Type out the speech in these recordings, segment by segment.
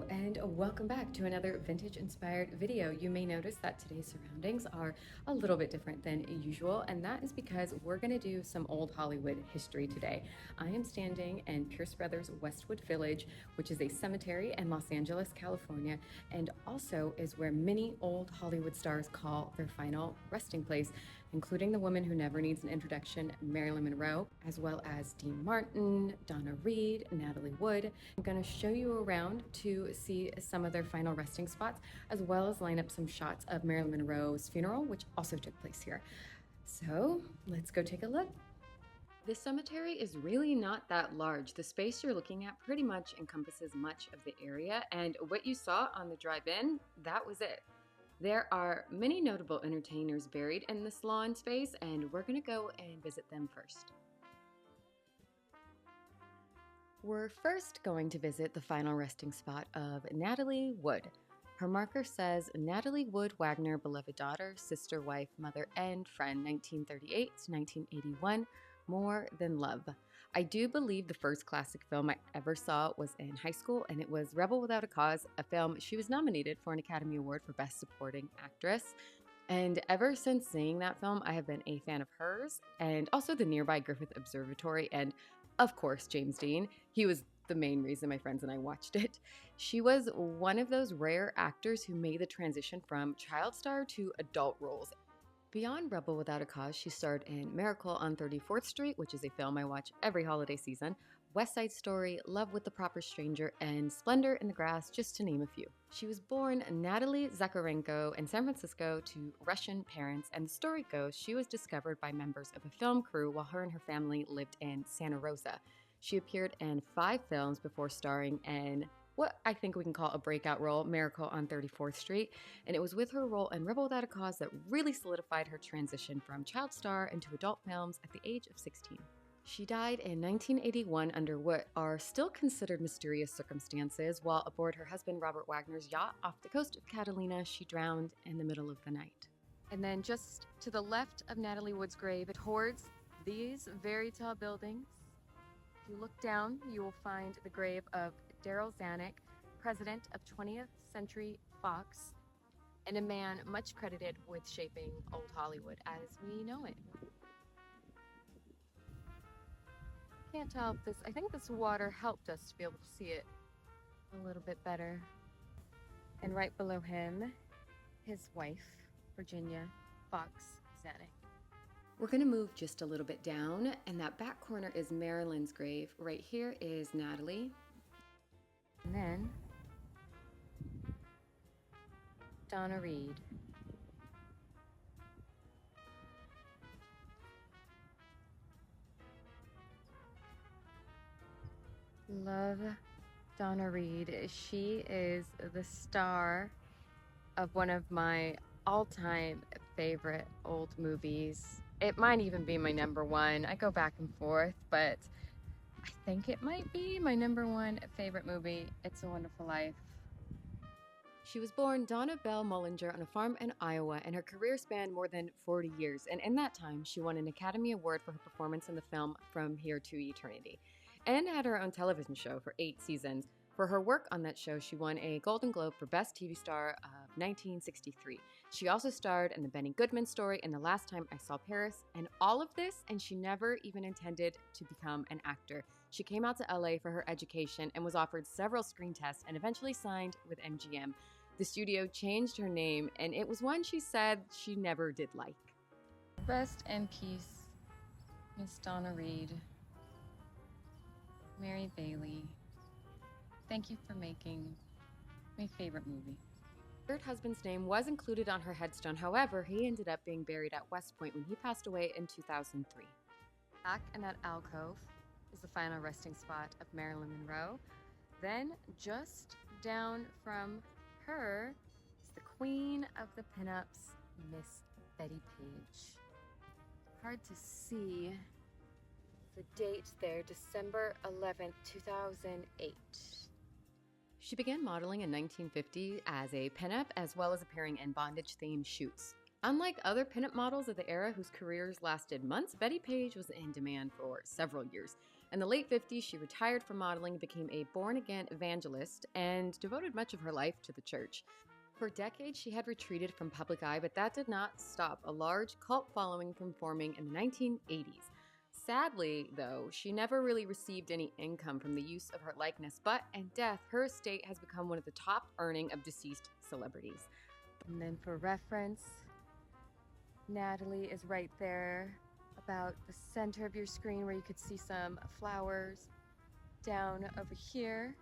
Hello and welcome back to another vintage inspired video. You may notice that today's surroundings are a little bit different than usual, and that is because we're going to do some old Hollywood history today. I am standing in Pierce Brothers Westwood Village, which is a cemetery in Los Angeles, California, and also is where many old Hollywood stars call their final resting place, including the woman who never needs an introduction, Marilyn Monroe, as well as Dean Martin, Donna, Natalie. I'm going to show you around to see some of their final resting spots, as well as line up some shots of Marilyn Monroe's funeral, which also took place here. So let's go take a look. This cemetery is really not that large. The space you're looking at pretty much encompasses much of the area, and what you saw on the drive-in, that was it. There are many notable entertainers buried in this lawn space, and we're going to go and visit them first. We're first going to visit the final resting spot of Natalie Wood. Her marker says, Natalie Wood Wagner, beloved daughter, sister, wife, mother, and friend, 1938 to 1981, more than love. I do believe the first classic film I ever saw was in high school, and it was Rebel Without a Cause, a film she was nominated for an Academy Award for Best Supporting Actress. And ever since seeing that film, I have been a fan of hers, and also the nearby Griffith Observatory, and of course, James Dean. He was the main reason my friends and I watched it. She was one of those rare actors who made the transition from child star to adult roles. Beyond Rebel Without a Cause, she starred in Miracle on 34th Street, which is a film I watch every holiday season, West Side Story, Love with the Proper Stranger, and Splendor in the Grass, just to name a few. She was born Natalie Zakharenko in San Francisco to Russian parents, and the story goes she was discovered by members of a film crew while her and her family lived in Santa Rosa. She appeared in 5 films before starring in what I think we can call a breakout role, Miracle on 34th Street, and it was with her role in Rebel Without a Cause that really solidified her transition from child star into adult films at the age of 16. She died in 1981 under what are still considered mysterious circumstances. While aboard her husband Robert Wagner's yacht off the coast of Catalina, she drowned in the middle of the night. And then just to the left of Natalie Wood's grave, it hoards these very tall buildings. If you look down, you will find the grave of Darryl Zanuck, president of 20th Century Fox, and a man much credited with shaping old Hollywood as we know it. Can't tell if I think this water helped us to be able to see it a little bit better. And right below him, his wife, Virginia Fox Zanuck. We're gonna move just a little bit down, and that back corner is Marilyn's grave. Right here is Natalie. And then Donna Reed. Love Donna Reed. She is the star of one of my all-time favorite old movies. It might even be my number one. I go back and forth, but I think it might be my number one favorite movie, It's a Wonderful Life. She was born Donna Bell Mullinger on a farm in Iowa, and her career spanned more than 40 years. And in that time, she won an Academy Award for her performance in the film From Here to Eternity, and had her own television show for 8 seasons. For her work on that show, she won a Golden Globe for Best TV Star of 1963. She also starred in The Benny Goodman Story and The Last Time I Saw Paris, and all of this, and she never even intended to become an actor. She came out to LA for her education and was offered several screen tests and eventually signed with MGM. The studio changed her name, and it was one she said she never did like. Rest in peace, Miss Donna Reed. Mary Bailey. Thank you for making my favorite movie. Her third husband's name was included on her headstone. However, he ended up being buried at West Point when he passed away in 2003. Back in that alcove is the final resting spot of Marilyn Monroe. Then, just down from her is the queen of the pinups, Miss Bettie Page. Hard to see the date there, December 11th, 2008. She began modeling in 1950 as a pinup, as well as appearing in bondage-themed shoots. Unlike other pinup models of the era whose careers lasted months, Bettie Page was in demand for several years. In the late 50s, she retired from modeling, became a born-again evangelist, and devoted much of her life to the church. For decades, she had retreated from public eye, but that did not stop a large cult following from forming in the 1980s. Sadly, though, she never really received any income from the use of her likeness, but in death, her estate has become one of the top earning of deceased celebrities. And then for reference, Natalie is right there, about the center of your screen where you could see some flowers. Down over here,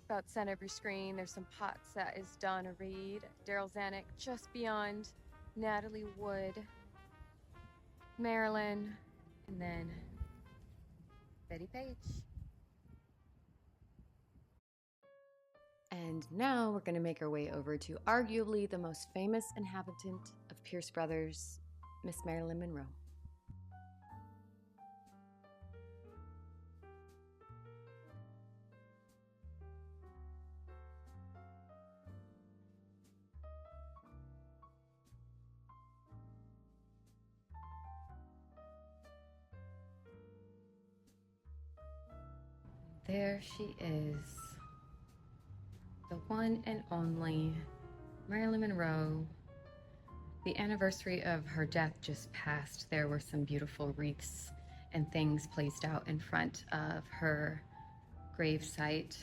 about center of your screen, there's some pots. That is Donna Reed. Daryl Zanuck just beyond. Natalie Wood. Marilyn. And then Bettie Page. And now we're going to make our way over to arguably the most famous inhabitant of Pierce Brothers, Miss Marilyn Monroe. There she is, the one and only Marilyn Monroe. The anniversary of her death just passed. There were some beautiful wreaths and things placed out in front of her grave site.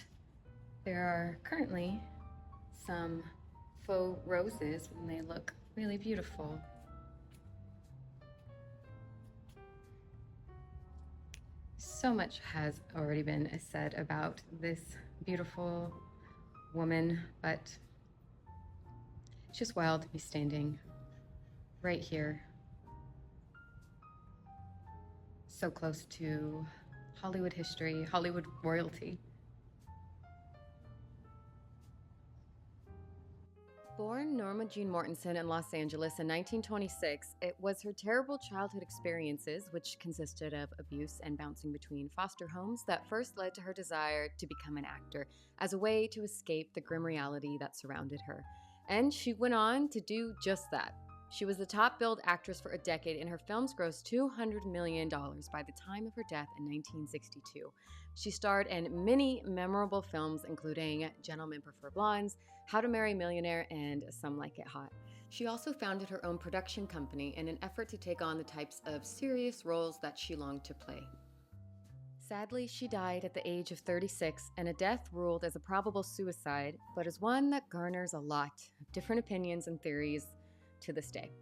There are currently some faux roses and they look really beautiful. So much has already been said about this beautiful woman, but it's just wild to be standing right here, so close to Hollywood history, Hollywood royalty. Born Norma Jean Mortensen in Los Angeles in 1926, it was her terrible childhood experiences, which consisted of abuse and bouncing between foster homes, that first led to her desire to become an actor as a way to escape the grim reality that surrounded her. And she went on to do just that. She was the top billed actress for a decade, and her films grossed $200 million by the time of her death in 1962. She starred in many memorable films, including Gentlemen Prefer Blondes, How to Marry a Millionaire, and Some Like It Hot. She also founded her own production company in an effort to take on the types of serious roles that she longed to play. Sadly, she died at the age of 36, and a death ruled as a probable suicide, but is one that garners a lot of different opinions and theories to this day.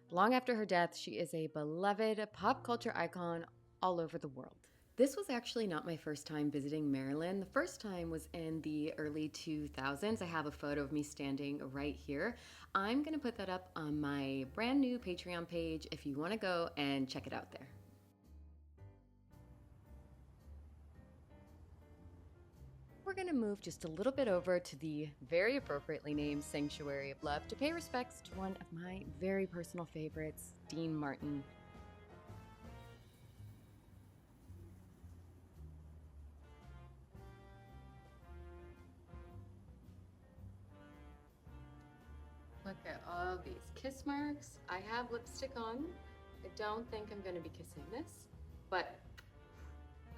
Long after her death, she is a beloved pop culture icon all over the world. This was actually not my first time visiting Maryland. The first time was in the early 2000s. I have a photo of me standing right here. I'm gonna put that up on my brand new Patreon page if you wanna go and check it out there. We're gonna move just a little bit over to the very appropriately named Sanctuary of Love to pay respects to one of my very personal favorites, Dean Martin. Look at all these kiss marks. I have lipstick on. I don't think I'm gonna be kissing this, but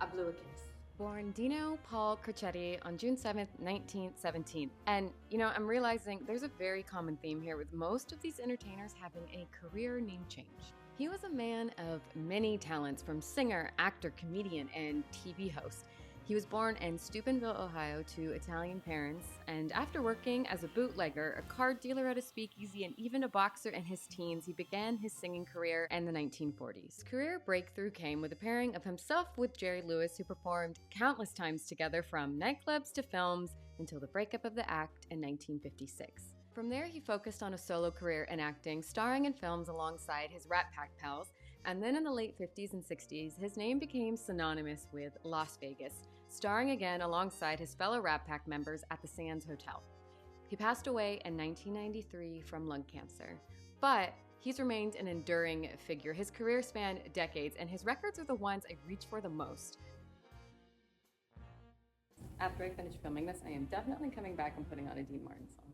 I blew a kiss. Born Dino Paul Crocetti on June 7th, 1917. And, I'm realizing there's a very common theme here with most of these entertainers having a career name change. He was a man of many talents, from singer, actor, comedian, and TV host. He was born in Steubenville, Ohio, to Italian parents, and after working as a bootlegger, a card dealer at a speakeasy, and even a boxer in his teens, he began his singing career in the 1940s. His career breakthrough came with a pairing of himself with Jerry Lewis, who performed countless times together from nightclubs to films until the breakup of the act in 1956. From there, he focused on a solo career in acting, starring in films alongside his Rat Pack pals, and then in the late 50s and 60s, his name became synonymous with Las Vegas, starring again alongside his fellow Rat Pack members at the Sands Hotel. He passed away in 1993 from lung cancer, but he's remained an enduring figure. His career spanned decades, and his records are the ones I reach for the most. After I finish filming this, I am definitely coming back and putting on a Dean Martin song.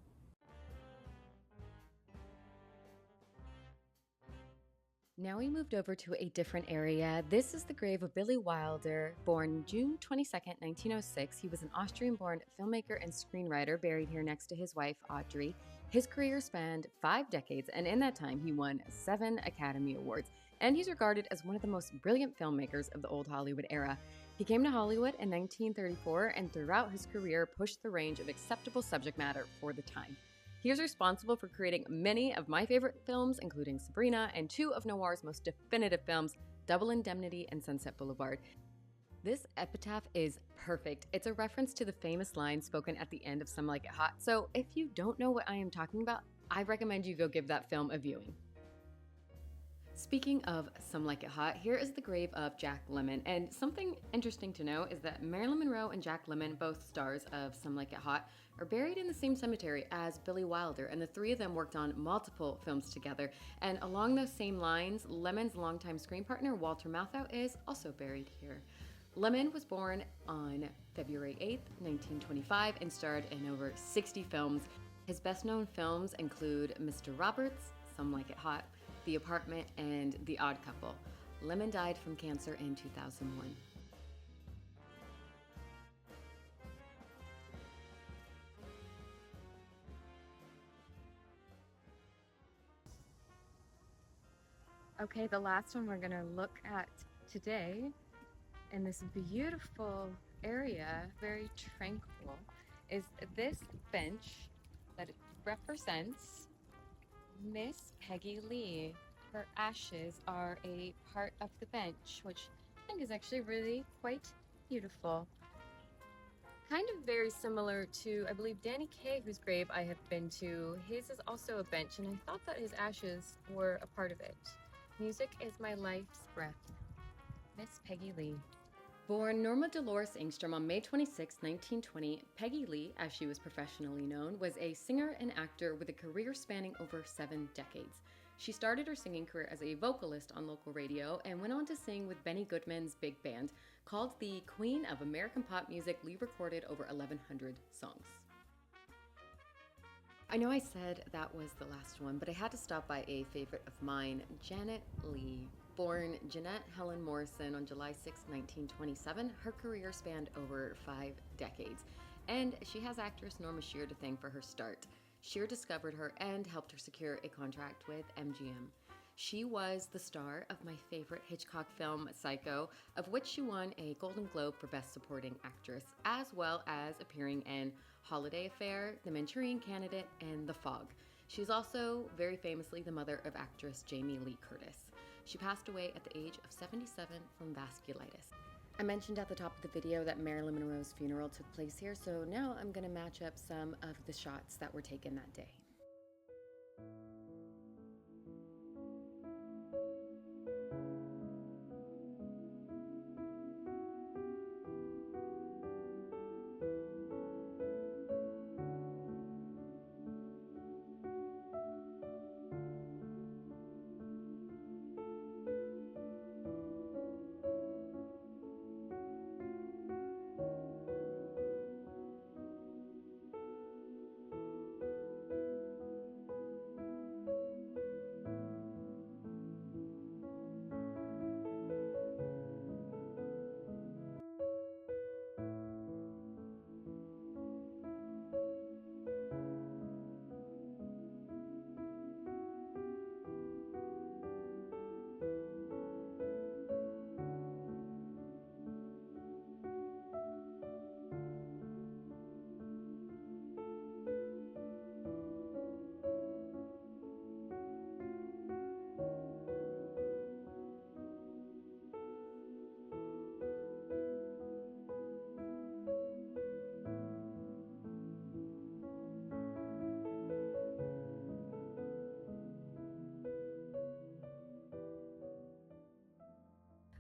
Now we moved over to a different area. This is the grave of Billy Wilder, born June 22nd, 1906. He was an Austrian-born filmmaker and screenwriter buried here next to his wife, Audrey. His career spanned 5 decades, and in that time, he won 7 Academy Awards. And he's regarded as one of the most brilliant filmmakers of the old Hollywood era. He came to Hollywood in 1934, and throughout his career pushed the range of acceptable subject matter for the time. He is responsible for creating many of my favorite films, including Sabrina, and 2 of noir's most definitive films, Double Indemnity and Sunset Boulevard. This epitaph is perfect. It's a reference to the famous line spoken at the end of Some Like It Hot, so if you don't know what I am talking about, I recommend you go give that film a viewing. Speaking of Some Like It Hot, here is the grave of Jack Lemmon, and something interesting to know is that Marilyn Monroe and Jack Lemmon, both stars of Some Like It Hot, are buried in the same cemetery as Billy Wilder, and the 3 of them worked on multiple films together. And along those same lines, Lemmon's longtime screen partner, Walter Matthau, is also buried here. Lemmon was born on February 8th, 1925, and starred in over 60 films. His best-known films include Mr. Roberts, Some Like It Hot, The Apartment, and The Odd Couple. Lemmon died from cancer in 2001. Okay, the last one we're gonna look at today in this beautiful area, very tranquil, is this bench that represents Miss Peggy Leigh. Her ashes are a part of the bench, which I think is actually really quite beautiful. Kind of very similar to, I believe, Danny Kaye, whose grave I have been to. His is also a bench, and I thought that his ashes were a part of it. Music is my life's breath. Miss Peggy Leigh. Born Norma Dolores Engstrom on May 26, 1920, Peggy Leigh, as she was professionally known, was a singer and actor with a career spanning over 7 decades. She started her singing career as a vocalist on local radio and went on to sing with Benny Goodman's big band. Called the Queen of American Pop Music, Leigh recorded over 1,100 songs. I know I said that was the last one, but I had to stop by a favorite of mine, Janet Leigh. Born Jeanette Helen Morrison on July 6, 1927, her career spanned over 5 decades. And she has actress Norma Shear to thank for her start. Shear discovered her and helped her secure a contract with MGM. She was the star of my favorite Hitchcock film, Psycho, of which she won a Golden Globe for Best Supporting Actress, as well as appearing in Holiday Affair, The Manchurian Candidate, and The Fog. She's also very famously the mother of actress Jamie Lee Curtis. She passed away at the age of 77 from vasculitis. I mentioned at the top of the video that Marilyn Monroe's funeral took place here, so now I'm going to match up some of the shots that were taken that day.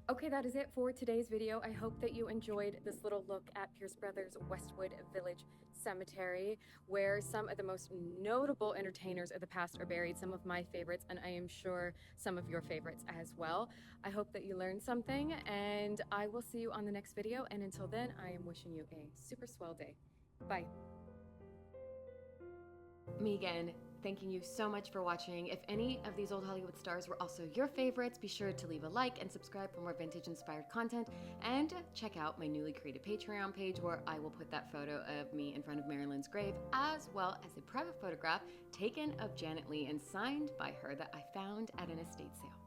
Okay, that is it for today's video. I hope that you enjoyed this little look at Pierce Brothers Westwood Village Cemetery, where some of the most notable entertainers of the past are buried, some of my favorites, and I am sure some of your favorites as well. I hope that you learned something, and I will see you on the next video, and until then, I am wishing you a super swell day. Bye. Me again. thanking you so much for watching. If any of these old Hollywood stars were also your favorites, be sure to leave a like and subscribe for more vintage-inspired content, and check out my newly created Patreon page where I will put that photo of me in front of Marilyn's grave, as well as a private photograph taken of Janet Leigh and signed by her that I found at an estate sale.